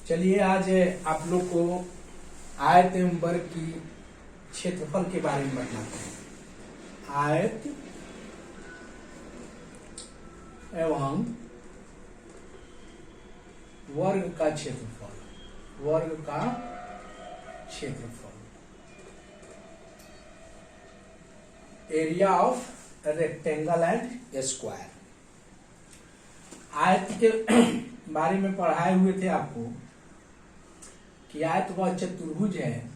चलिए आज आप लोग को आयत एवं वर्ग की क्षेत्रफल के बारे में बताते हैं। आयत एवं वर्ग का क्षेत्रफल, वर्ग का क्षेत्रफल, area of rectangle and square. आयत के बारे में पढ़ाए हुए थे आपको कि आयत वह चतुर्भुज है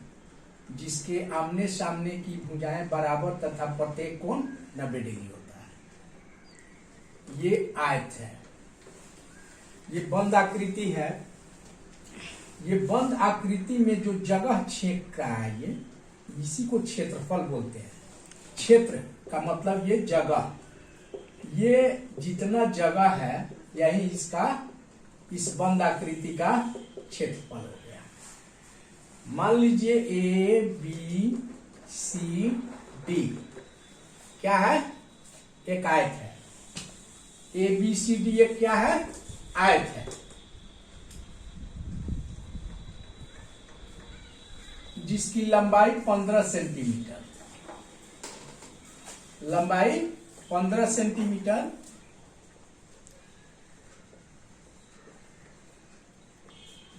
जिसके आमने सामने की भुजाएं बराबर तथा प्रत्येक कोण 90 डिग्री होता है। ये आयत है, ये बंद आकृति है। ये बंद आकृति में जो जगह छेद का है ये इसी को क्षेत्रफल बोलते हैं। क्षेत्र का मतलब ये जगह, ये जितना जगह है यही इसका इस बंद आकृति का क्षेत्रफल हो गया। मान लीजिए ए बी सी डी क्या है, एक आयत है। ए बी सी डी एक क्या है, आयत है। जिसकी लंबाई 15 सेंटीमीटर, लंबाई 15 सेंटीमीटर,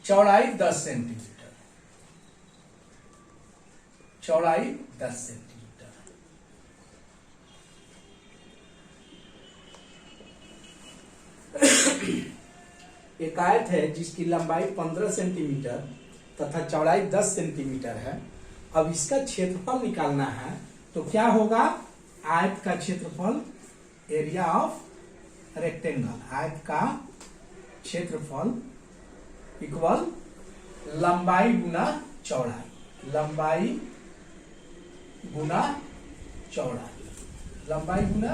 चौड़ाई 10 सेंटीमीटर, चौड़ाई 10 सेंटीमीटर। एक आयत है जिसकी लंबाई 15 सेंटीमीटर तथा चौड़ाई 10 सेंटीमीटर है। अब इसका क्षेत्रफल निकालना है तो क्या होगा, आयत का क्षेत्रफल, एरिया ऑफ रेक्टेंगल, आयत का क्षेत्रफल इक्वल लंबाई गुना चौड़ाई, लंबाई गुना चौड़ाई, लंबाई गुना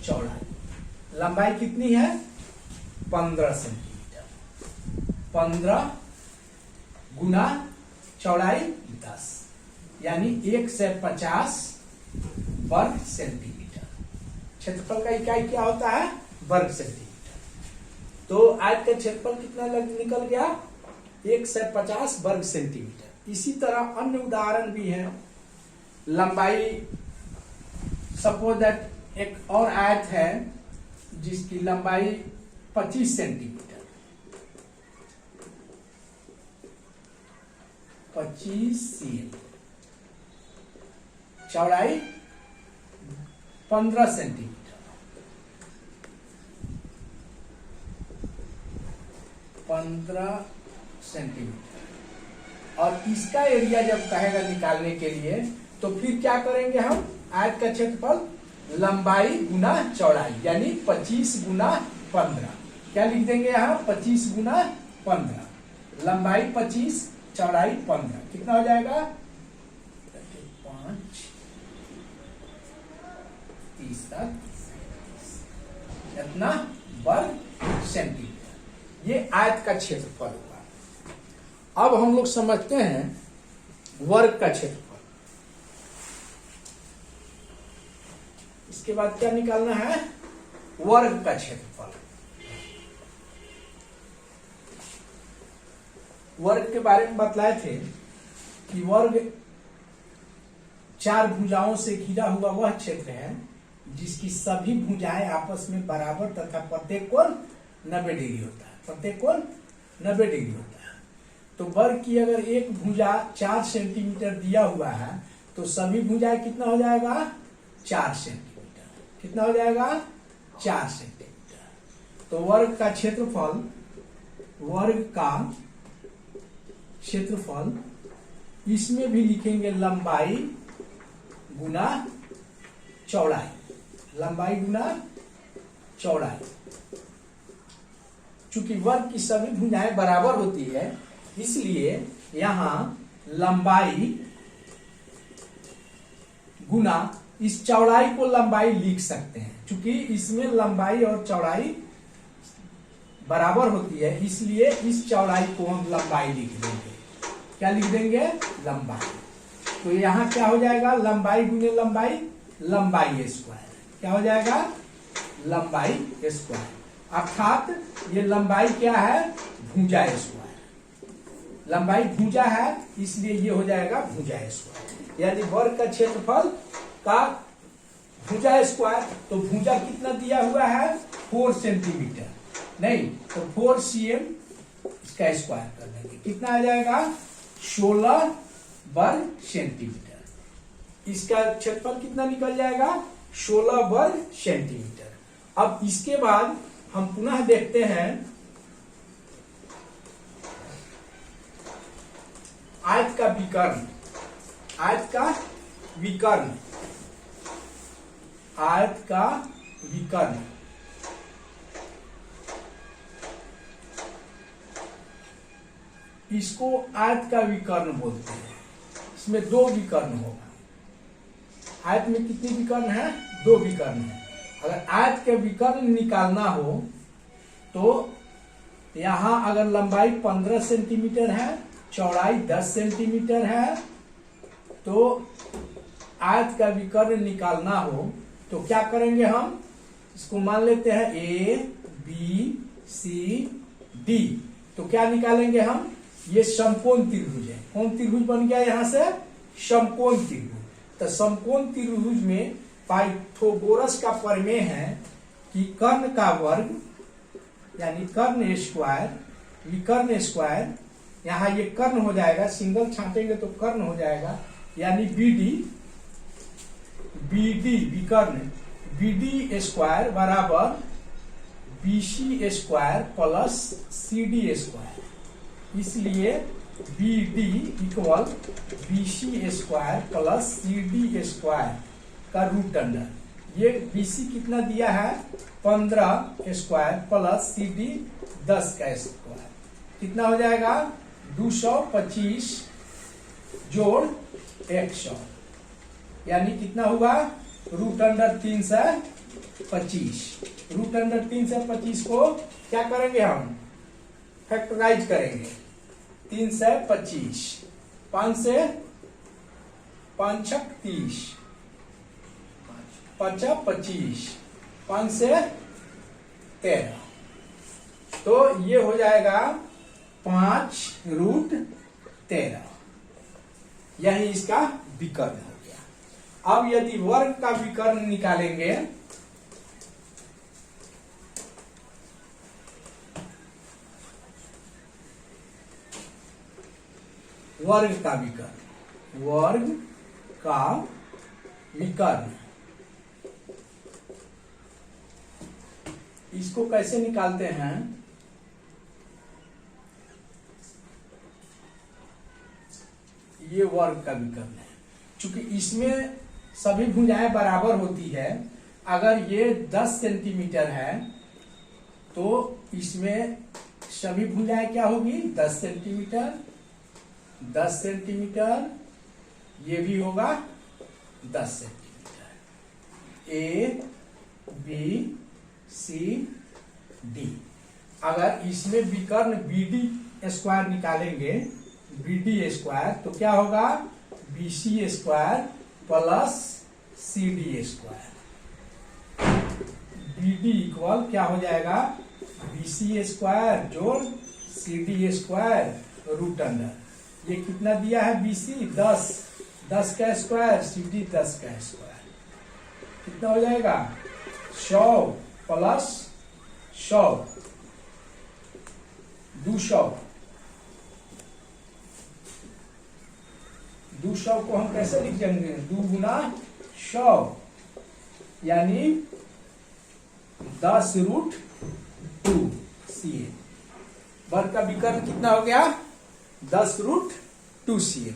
चौड़ाई। लंबाई कितनी है, 15 सेंटीमीटर, 15 गुना चौड़ाई 10 यानी 150 वर्ग सेंटीमीटर। क्षेत्रफल का इकाई क्या होता है, वर्ग सेंटीमीटर। तो आयत का क्षेत्रफल कितना निकल गया, 150 वर्ग सेंटीमीटर। इसी तरह अन्य उदाहरण भी है। लंबाई, सपोज दैट एक और आयत है जिसकी लंबाई 25 सेंटीमीटर, 25 cm, चौड़ाई 15 सेंटीमीटर, 15 सेंटीमीटर। और इसका एरिया जब कहेगा निकालने के लिए तो फिर क्या करेंगे हम, आयत का क्षेत्रफल लंबाई गुना चौड़ाई यानी 25 गुना 15। क्या लिख देंगे यहाँ, 25 गुना 15, लंबाई 25 चौड़ाई 15, कितना हो जाएगा 5 30 इतना वर्ग सेंटीमीटर। ये आयत का क्षेत्रफल हुआ। अब हम लोग समझते हैं वर्ग का क्षेत्रफल। इसके बाद क्या निकालना है, वर्ग का क्षेत्रफल। वर्ग के बारे में बतलाए थे कि वर्ग 4 भुजाओं से घिरा हुआ वह क्षेत्र है जिसकी सभी भुजाएं आपस में बराबर तथा प्रत्येक कोण 90 डिग्री होता है, प्रत्येक कोण 90 डिग्री होता है। तो वर्ग की अगर एक भुजा 4 सेंटीमीटर दिया हुआ है तो सभी भुजाएं कितना हो जाएगा, 4 सेंटीमीटर, कितना हो जाएगा 4 सेंटीमीटर। तो वर्ग का क्षेत्रफल, वर्ग का क्षेत्रफल, इसमें भी लिखेंगे लंबाई गुना चौड़ाई, लंबाई गुना चौड़ाई। चूंकि वर्ग की सभी भुजाएं बराबर होती है इसलिए यहां लंबाई गुना इस चौड़ाई को लंबाई लिख सकते हैं। चूंकि इसमें लंबाई और चौड़ाई बराबर होती है इसलिए इस चौड़ाई को हम लंबाई लिख देंगे। क्या लिख देंगे, लंबाई। तो यहाँ क्या हो जाएगा, लंबाई गुने लंबाई, लंबाई स्क्वायर। क्या हो जाएगा, लंबाई स्क्वायर। अर्थात ये लंबाई क्या है, भुजा स्क्वायर। लंबाई भुजा है इसलिए ये हो जाएगा भुजा स्क्वायर, यानी वर्ग का क्षेत्रफल का भुजा स्क्वायर। तो भुजा कितना दिया हुआ है 4 सेंटीमीटर, नहीं तो 4 cm इसका स्क्वायर कर देंगे, कितना आ जाएगा 16 वर्ग सेंटीमीटर। इसका क्षेत्रफल कितना निकल जाएगा 16 वर्ग सेंटीमीटर। अब इसके बाद हम पुनः देखते हैं आयत का विकर्ण, आयत का विकर्ण, आयत का विकर्ण। इसको आयत का विकर्ण बोलते हैं। इसमें 2 विकर्ण होगा। आयत में कितनी विकर्ण है 2 विकर्ण है। अगर आयत के विकर्ण निकालना हो तो यहां अगर लंबाई 15 सेंटीमीटर है, चौड़ाई 10 सेंटीमीटर है, तो आयत का विकर्ण निकालना हो तो क्या करेंगे हम, इसको मान लेते हैं A B C D। तो क्या निकालेंगे हम, ये समकोण त्रिभुज है। कौन त्रिभुज बन गया यहां से समकोण त्रिभुज। तो समकोण त्रिभुज में पाइथागोरस का प्रमेय है कि कर्ण का वर्ग यानी कर्ण स्क्वायर, विकर्ण स्क्वायर, यहां ये कर्ण हो जाएगा, सिंगल छांटेंगे तो कर्ण हो जाएगा, यानी BD विकर्ण BD स्क्वायर बराबर BC square plus CD square. इसलिए BD equal BC square plus CD square का रूट अंडर। ये BC कितना दिया है 15 स्क्वायर प्लस CD 10 का स्क्वायर, कितना हो जाएगा 225 जोड़ 100, यानी कितना हुआ रूट अंडर 325। रूट अंडर 325 को क्या करेंगे हम, फैक्टराइज करेंगे। 325, 5 से 5 छक 30, 5 25, 5 से 13, तो ये हो जाएगा 5 रूट 13। यही इसका विकर्ण हो गया। अब यदि वर्ग का विकर्ण निकालेंगे वर्ग का विकर्ण, वर्ग का विकर्ण इसको कैसे निकालते हैं, ये वर्ग का विकर्ण है। चूंकि इसमें सभी भुजाएं बराबर होती है, अगर ये 10 सेंटीमीटर है तो इसमें सभी भुजाएं क्या होगी 10 सेंटीमीटर, 10 सेंटीमीटर, ये भी होगा 10 centimetre. A B C D। अगर इसमें विकर्ण BD स्क्वायर निकालेंगे, BD स्क्वायर, तो क्या होगा BC square plus CD square. BD equal क्या हो जाएगा BC स्क्वायर जोड़ CD स्क्वायर रूट अंडर। ये कितना दिया है BC 10, 10 का स्क्वायर, CD 10 का स्क्वायर, कितना हो जाएगा 100 प्लस 100 200। 200 को हम कैसे लिख जाएंगे 2 गुना 100, यानी 10 रूट 2 CA। वर्ग का विकर्ण कितना हो गया 10 रूट 2 CA।